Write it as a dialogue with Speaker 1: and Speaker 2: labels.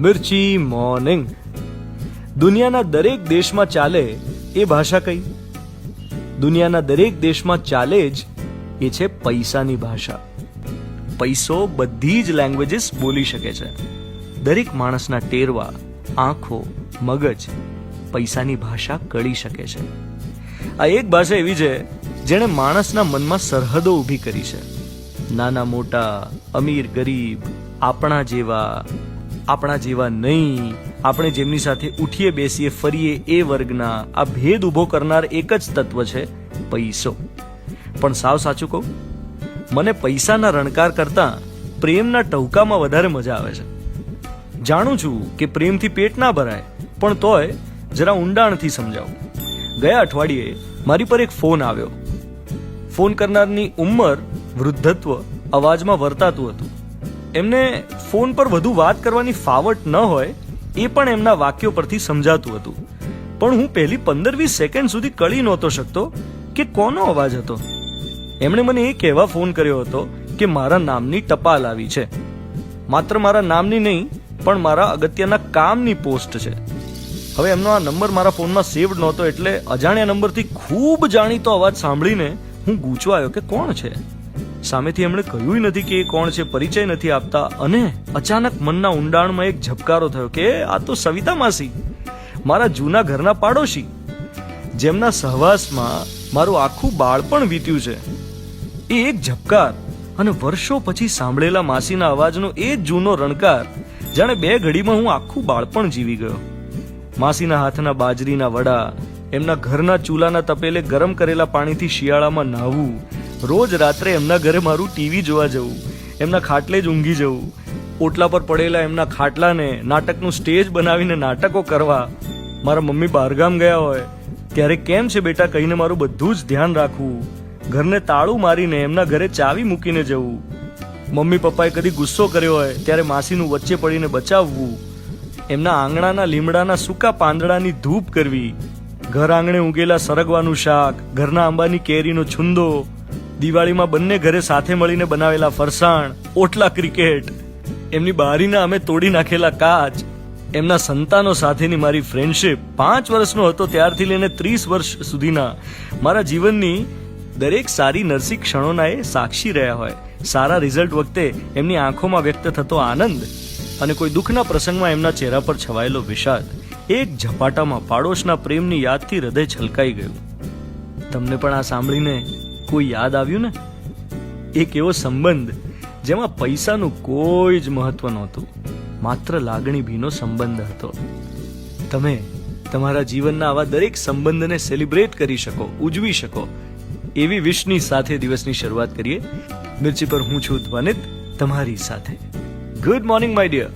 Speaker 1: મિર્ચી morning. દુનિયાના દરેક દેશમાં ચાલે એ ભાષા કઈ? દુનિયાના દરેક દેશમાં ચાલે જ એ છે પૈસાની ભાષા. પૈસો બધી જ લેંગ્વેજીસ બોલી શકે છે. દરેક માણસના ટેરવા, આંખો, મગજ પૈસાની ભાષા કળી શકે છે. આ એક ભાષા એવી છે જેણે માણસના મનમાં સરહદો ઊભી કરી છે. નાના મોટા, અમીર ગરીબ, આપણા જેવા નહીં, આપણે જેમની સાથે ઉઠીએ બેસીએ ફરીએ એ વર્ગના, આ ભેદ ઊભો કરનાર એક જ તત્વ છે પૈસો. પણ સાવ સાચું કહું, મને પૈસાના રણકાર કરતા પ્રેમના ટહુકામાં વધારે મજા આવે છે. જાણું છું કે પ્રેમથી પેટ ના ભરાય, પણ તોય જરા ઊંડાણથી સમજાવું. ગયા અઠવાડિયે મારી પર એક ફોન આવ્યો. ફોન કરનારની ઉંમર, વૃદ્ધત્વ અવાજમાં વર્તાતું હતું. એમને ફોન પર વધુ વાત કરવાની ફાવટ ન હોય એ પણ એમના વાક્યો પરથી સમજાતું હતું. પણ હું પહેલી 15-20 સેકન્ડ સુધી કળી નહોતો શકતો કે કોનો અવાજ હતો. એમણે મને એ કહેવા ફોન કર્યો હતો કે મારા નામની ટપાલ આવી છે. માત્ર મારા નામની નહીં, પણ મારા અગત્યના કામની પોસ્ટ છે. હવે એમનો આ નંબર મારા ફોનમાં સેવ્ડ નહોતો, એટલે અજાણ્યા નંબરથી ખૂબ જાણીતો અવાજ સાંભળીને હું ગૂંચવાયો કે કોણ છે. સામેથી એમણે કહ્યું નથી કે એ કોણ છે, પરિચય નથી આપતા, અને અચાનક મનના ઊંડાણમાં એક ઝબકારો થયો કે આ તો સવિતા માસી, મારા જૂના ઘરના પાડોશી, જેમના સહવાસમાં મારું આખું બાળપણ વીત્યું છે. એ એક ઝબકાર અને વર્ષો પછી સાંભળેલા માસીના અવાજનો એ જ જૂનો રણકાર, જાણે 2 ઘડીમાં હું આખું બાળપણ જીવી ગયો. માસીના હાથના બાજરીના વડા, એમના ઘરના ચૂલાના તપેલે ગરમ કરેલા પાણીથી શિયાળામાં નહાવું, રોજ રાત્રે એમના ઘરે મારું ટીવી જોવા જવું, એમના ખાટલે જ ઊંઘી જવું, ઓટલા પર પડેલા એમના ખાટલાને નાટકનું સ્ટેજ બનાવીને નાટકો કરવા, મારા મમ્મી બહારગામ ગયા હોય ત્યારે કેમ છે બેટા કહીને મારું બધું જ ધ્યાન રાખવું, ઘરને તાળું મારીને એમના ઘરે ચાવી મૂકીને જવું, મમ્મી પપ્પાએ કદી ગુસ્સો કર્યો હોય ત્યારે માસીનું વચ્ચે પડીને બચાવવું, એમના આંગણાના લીમડાના સૂકા પાંદડાની ધૂપ કરવી, ઘર આંગણે ઉગેલા સરગવાનું શાક, ઘરના આંબાની કેરીનો છુંદો, દિવાળીમાં બંને ઘરે સાથે મળીને બનાવેલા ફરસાણ, ઓટલા ક્રિકેટ, એમની બારીના અમે તોડી નાખેલા કાચ, એમના સંતાનો સાથેની મારી ફ્રેન્ડશિપ, 5 વર્ષનો હતો ત્યારથી લઈને 30 વર્ષ સુધીના મારા જીવનની દરેક સારી નરસી ક્ષણોના એ સાક્ષી રહ્યા હોય. સારા રિઝલ્ટ વખતે એમની આંખોમાં વ્યક્ત થતો આનંદ અને કોઈ દુઃખના પ્રસંગમાં એમના ચહેરા પર છવાયેલો વિષાદ, એક ઝપાટામાં પાડોશના પ્રેમની યાદથી હૃદય છલકાઈ ગયું. તમને પણ આ સાંભળીને કોઈ યાદ આવ્યું ને? એક એવો સંબંધ જેમાં પૈસાનું કોઈ જ મહત્વ નહોતું, માત્ર લાગણી ભીનો સંબંધ હતો. તમે તમારા જીવનના આવા દરેક સંબંધને સેલિબ્રેટ કરી શકો, ઉજવી શકો, એવી વિશની સાથે દિવસની શરૂઆત કરીએ. મિર્ચી પર હું છું ધ્વનિત, તમારી સાથે. Good morning my dear.